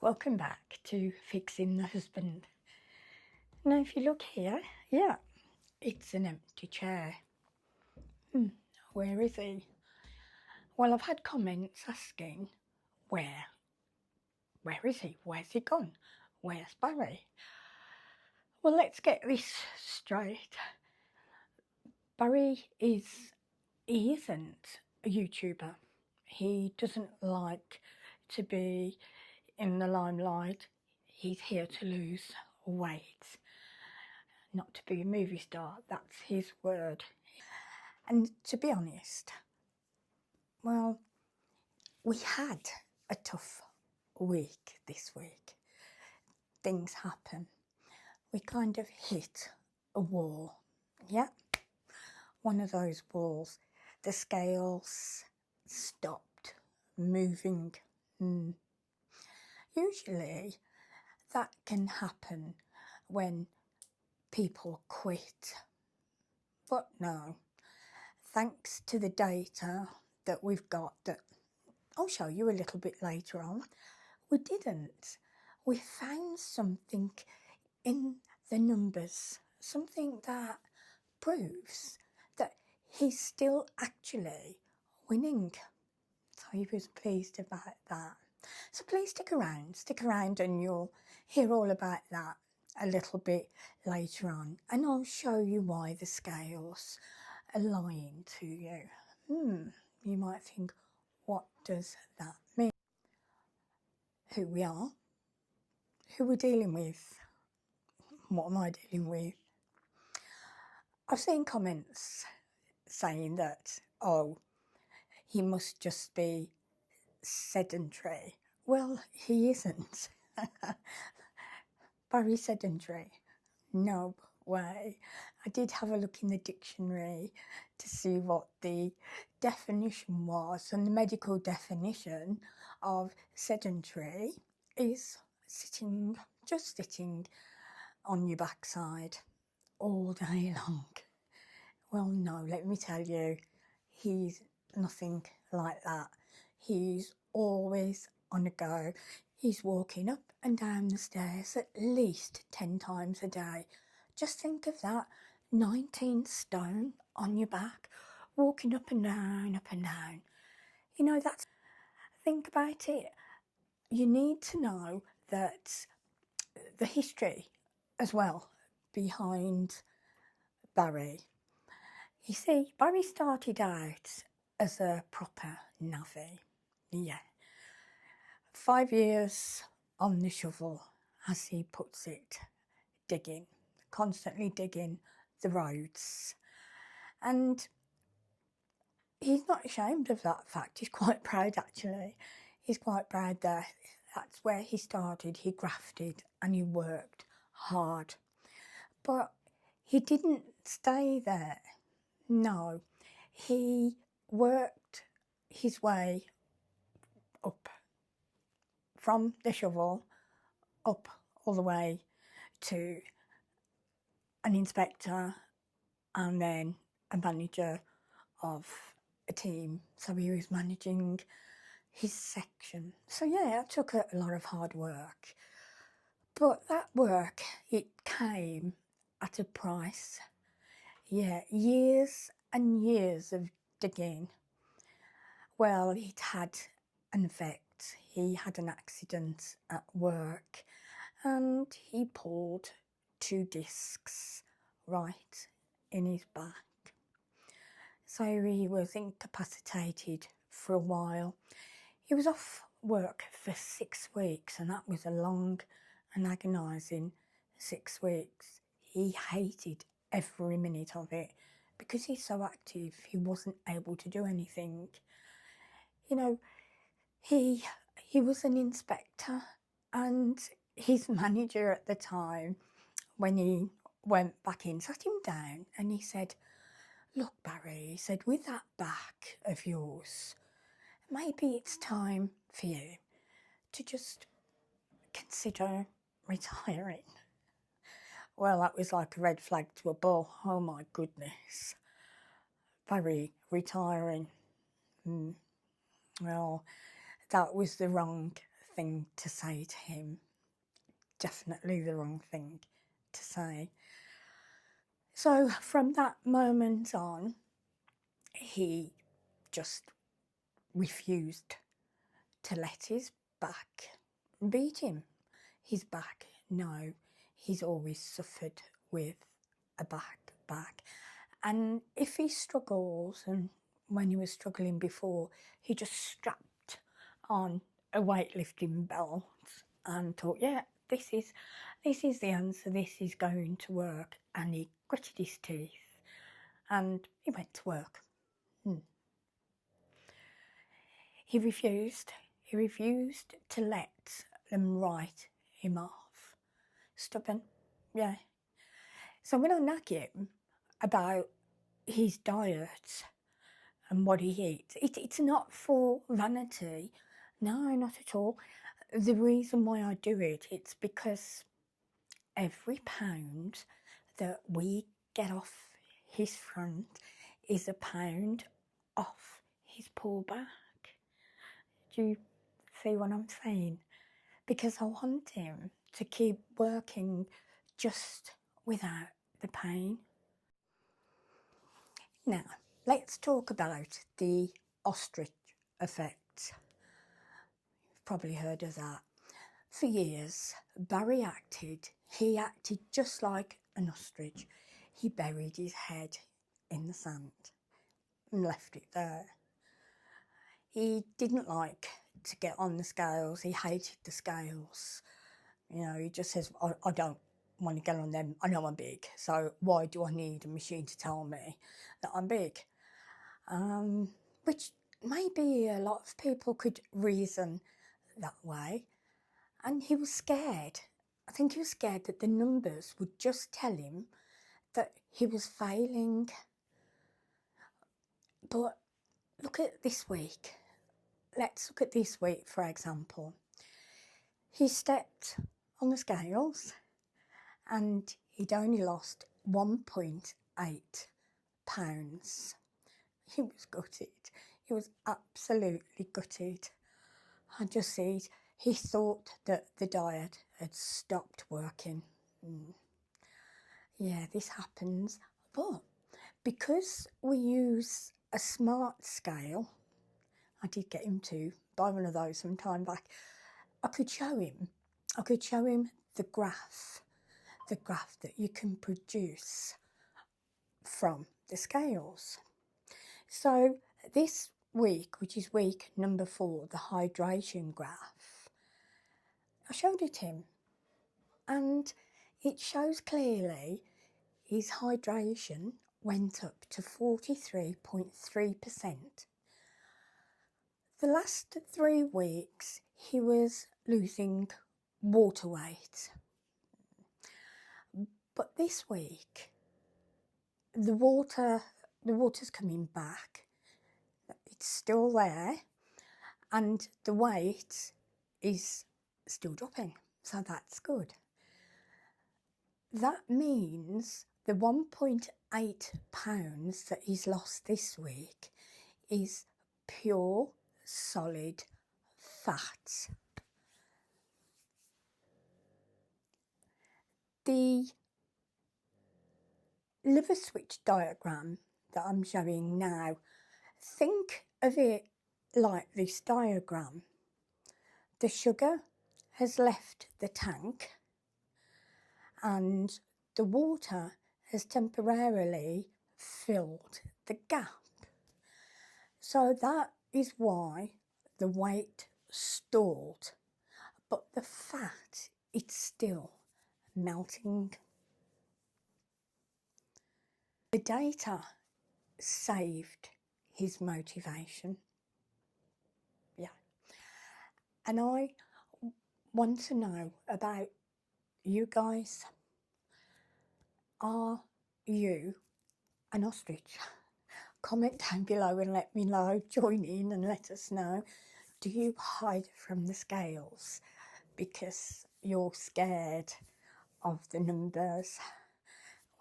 Welcome back to Fixing the Husband. Now if you look here, yeah, it's an empty chair. Where is he? Well, I've had comments asking, where is he? Where's he gone? Where's Barry? Well, let's get this straight. Barry isn't a YouTuber. He doesn't like to be in the limelight. He's here to lose weight, not to be a movie star. That's his word. And to be honest, well, we had a tough week this week. Things happen. We kind of hit a wall. Yeah, one of those walls. The scales stopped moving. Usually that can happen when people quit. But no, thanks to the data that we've got, that I'll show you a little bit later on, we didn't. We found something in the numbers, something that proves that he's still actually winning. So he was pleased about that. So please stick around and you'll hear all about that a little bit later on, and I'll show you why the scales are lying to you. You might think, what does that mean? Who we are, who we're dealing with, what am I dealing with? I've seen comments saying that, oh, he must just be sedentary. Well, he isn't. Very sedentary. No way. I did have a look in the dictionary to see what the definition was, and the medical definition of sedentary is just sitting on your backside all day long. Well, no, let me tell you, he's nothing like that. He's always on the go. He's walking up and down the stairs at least 10 times a day. Just think of that, 19 stone on your back, walking up and down, up and down. You know, think about it. You need to know that the history as well behind Barry. You see, Barry started out as a proper Navvy. Yeah. 5 years on the shovel, as he puts it, digging, constantly digging the roads. And he's not ashamed of that fact. He's quite proud, actually. He's quite proud that that's where he started. He grafted and he worked hard. But he didn't stay there. No, he worked his way up from the shovel, up all the way to an inspector and then a manager of a team. So he was managing his section. So yeah, it took a lot of hard work. But that work, it came at a price. Yeah, years and years of digging. Well, it had an effect. He had an accident at work and he pulled 2 discs right in his back. So he was incapacitated for a while. He was off work for 6 weeks, and that was a long and agonising 6 weeks. He hated every minute of it because he's so active, he wasn't able to do anything. You know, he was an inspector, and his manager at the time, when he went back in, sat him down and he said, look, Barry, he said, with that back of yours, maybe it's time for you to just consider retiring. Well, that was like a red flag to a bull. Oh my goodness. Barry retiring. Well, that was the wrong thing to say to him. Definitely the wrong thing to say. So from that moment on, he just refused to let his back beat him. His back, no, he's always suffered with a back. And if he struggles, and when he was struggling before, he just strapped on a weightlifting belt and thought, yeah, this is the answer, this is going to work. And he gritted his teeth and he went to work. He refused to let them write him off. Stubborn, yeah. So when I nag him about his diet and what he eats, it's not for vanity. No, not at all. The reason why I do it, it's because every pound that we get off his front is a pound off his poor back. Do you see what I'm saying? Because I want him to keep working just without the pain. Now, let's talk about the Ostrich Effect. You've probably heard of that. For years, he acted just like an ostrich. He buried his head in the sand and left it there. He didn't like to get on the scales. He hated the scales. You know, he just says, I don't want to get on them. I know I'm big, so why do I need a machine to tell me that I'm big? Which maybe a lot of people could reason that way. And he was scared. I think he was scared that the numbers would just tell him that he was failing. But look at this week. Let's look at this week, for example. He stepped on the scales and he'd only lost 1.8 pounds. He was gutted. He was absolutely gutted. I just see he thought that the diet had stopped working. Yeah, this happens. But because we use a smart scale, I did get him to buy one of those some time back. I could show him the graph that you can produce from the scales. So this week, which is week number 4, the hydration graph, I showed it him and it shows clearly his hydration went up to 43.3%. The last 3 weeks he was losing water weight. But this week the water's coming back. It's still there and the weight is still dropping. So that's good. That means the 1.8 pounds that he's lost this week is pure solid fat. The liver switch diagram that I'm showing now, think of it like this diagram. The sugar has left the tank and the water has temporarily filled the gap. So that is why the weight stalled, but the fat, it's still melting. The data saved his motivation. Yeah. And I want to know about you guys. Are you an ostrich? Comment down below and let me know. Join in and let us know. Do you hide from the scales because you're scared of the numbers?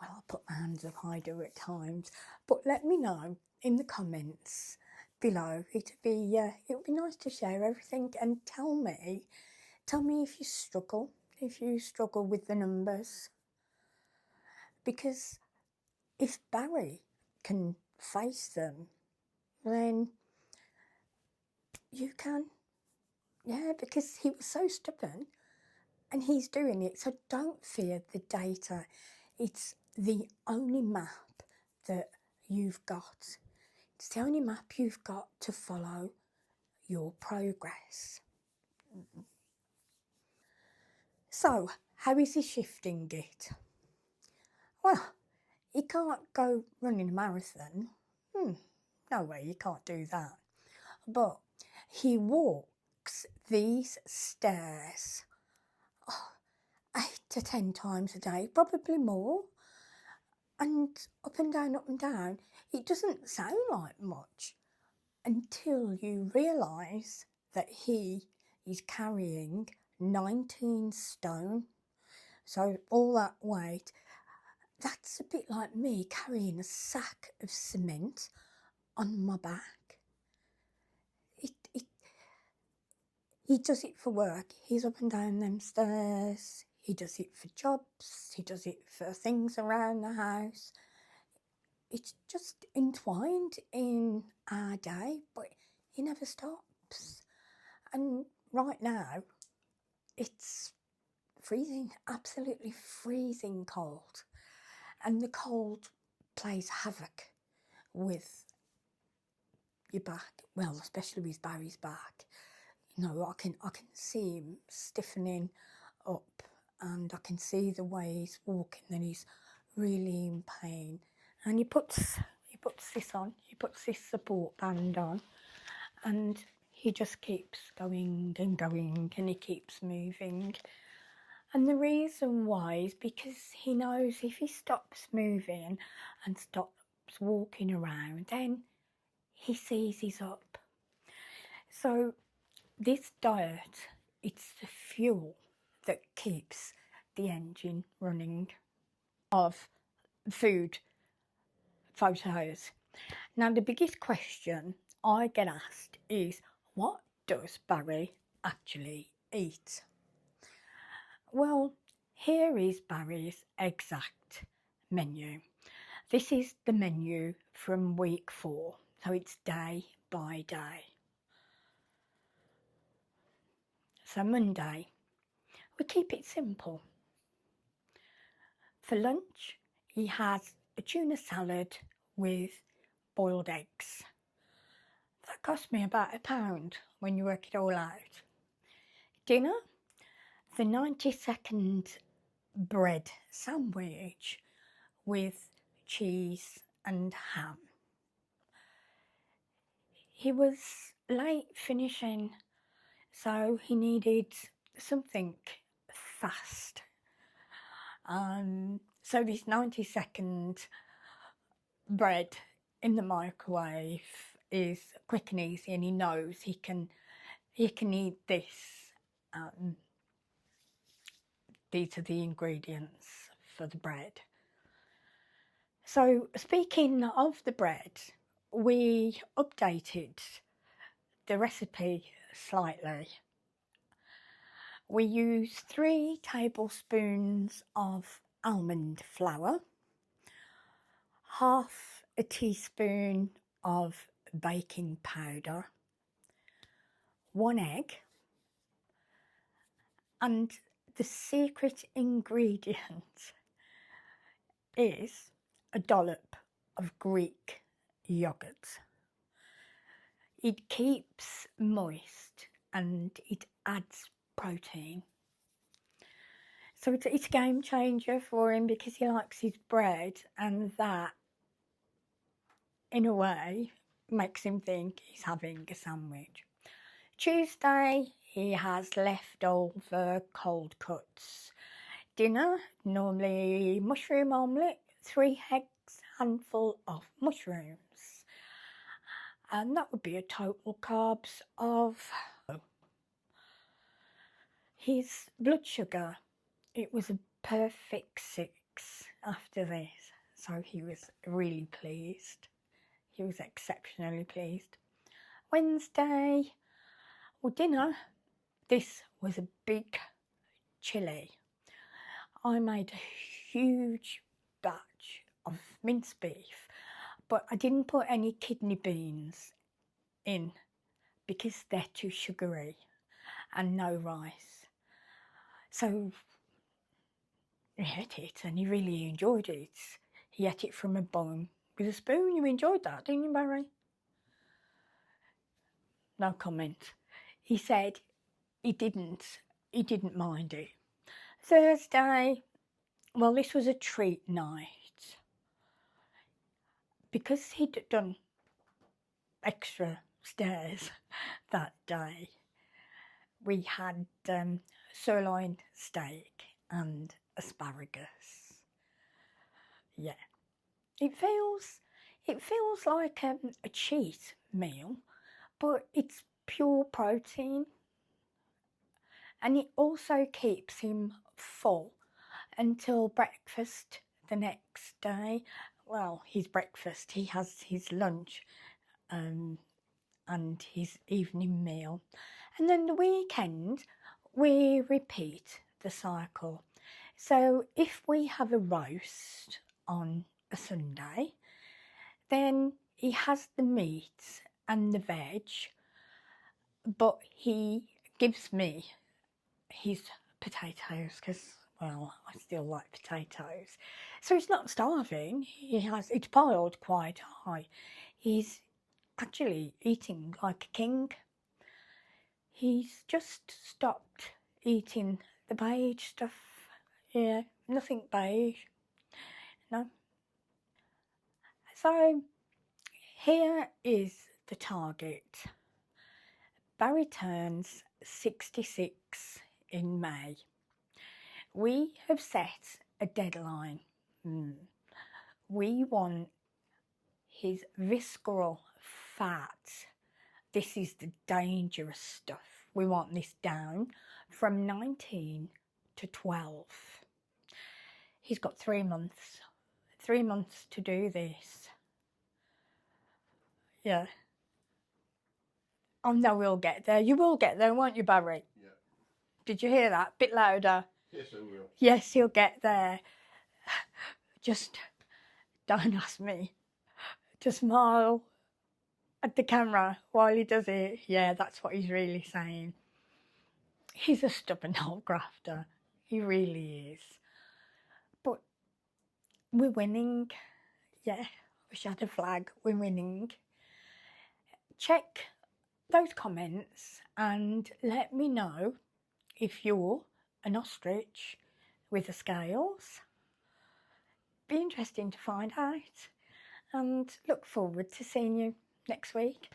Well, I put my hands up, I do at times. But let me know in the comments below. It would be nice to share everything, and tell me if you struggle with the numbers, because if Barry can face them, then you can. Yeah, because he was so stubborn and he's doing it. So don't fear the data. It's the only map that you've got. It's the only map you've got to follow your progress. So, how is he shifting it? Well, he can't go running a marathon. No way, you can't do that. But he walks these stairs 8 to 10 times a day, probably more. And up and down, it doesn't sound like much until you realise that he is carrying 19 stone. So all that weight, that's a bit like me carrying a sack of cement on my back. He does it for work. He's up and down them stairs. He does it for jobs. He does it for things around the house. It's just entwined in our day, but he never stops. And right now, it's freezing, absolutely freezing cold. And the cold plays havoc with your back, well, especially with Barry's back. You know, I can see him stiffening up, and I can see the way he's walking, and he's really in pain. And he puts this on, he puts this support band on, and he just keeps going and going, and he keeps moving. And the reason why is because he knows if he stops moving and stops walking around, then he seizes up. So this diet, it's the fuel that keeps the engine running of food photos. Now, the biggest question I get asked is, what does Barry actually eat? Well, here is Barry's exact menu. This is the menu from week 4, so it's day by day. So Monday, we keep it simple. For lunch, he has a tuna salad with boiled eggs. That cost me about £1 when you work it all out. Dinner, the 90-second bread sandwich with cheese and ham. He was late finishing, so he needed something fast. So this 90-second bread in the microwave is quick and easy, and he knows he can eat this. These are the ingredients for the bread. So speaking of the bread, we updated the recipe slightly. We use 3 tablespoons of almond flour, half a teaspoon of baking powder, 1 egg, and the secret ingredient is a dollop of Greek yogurt. It keeps moist and it adds protein. So it's a game changer for him because he likes his bread, and that, in a way, makes him think he's having a sandwich. Tuesday, he has leftover cold cuts. Dinner, normally mushroom omelette, 3 eggs, handful of mushrooms. And that would be a total carbs of... His blood sugar, it was a perfect 6 after this. So he was really pleased. He was exceptionally pleased. Wednesday, well, dinner, this was a big chili. I made a huge batch of minced beef, but I didn't put any kidney beans in because they're too sugary, and no rice. So he ate it and he really enjoyed it. He ate it from a bone with a spoon. You enjoyed that, didn't you, Barry? No comment. He said he didn't mind it. Thursday, well, this was a treat night. Because he'd done extra stairs that day, we had sirloin steak and asparagus. Yeah, it feels like a cheat meal, but it's pure protein, and it also keeps him full until breakfast the next day. Well, his breakfast, he has his lunch and his evening meal, and then the weekend we repeat the cycle. So if we have a roast on a Sunday, then he has the meat and the veg, but he gives me his potatoes because, well, I still like potatoes. So he's not starving. It's piled quite high. He's actually eating like a king. He's just stopped eating the beige stuff. Yeah, nothing beige. No. So here is the target. Barry turns 66 in May. We have set a deadline. We want his visceral fat. This is the dangerous stuff. We want this down from 19 to 12. He's got 3 months. 3 months to do this. Yeah. Oh no, we'll get there. You will get there, won't you, Barry? Yeah. Did you hear that? Bit louder. Yes, I will. Yes, he'll get there. Just don't ask me to smile at the camera while he does it. Yeah, that's what he's really saying. He's a stubborn old grafter. He really is. But we're winning. Yeah, wish I had a flag. We're winning. Check those comments and let me know if you're an ostrich with the scales. Be interesting to find out, and look forward to seeing you next week.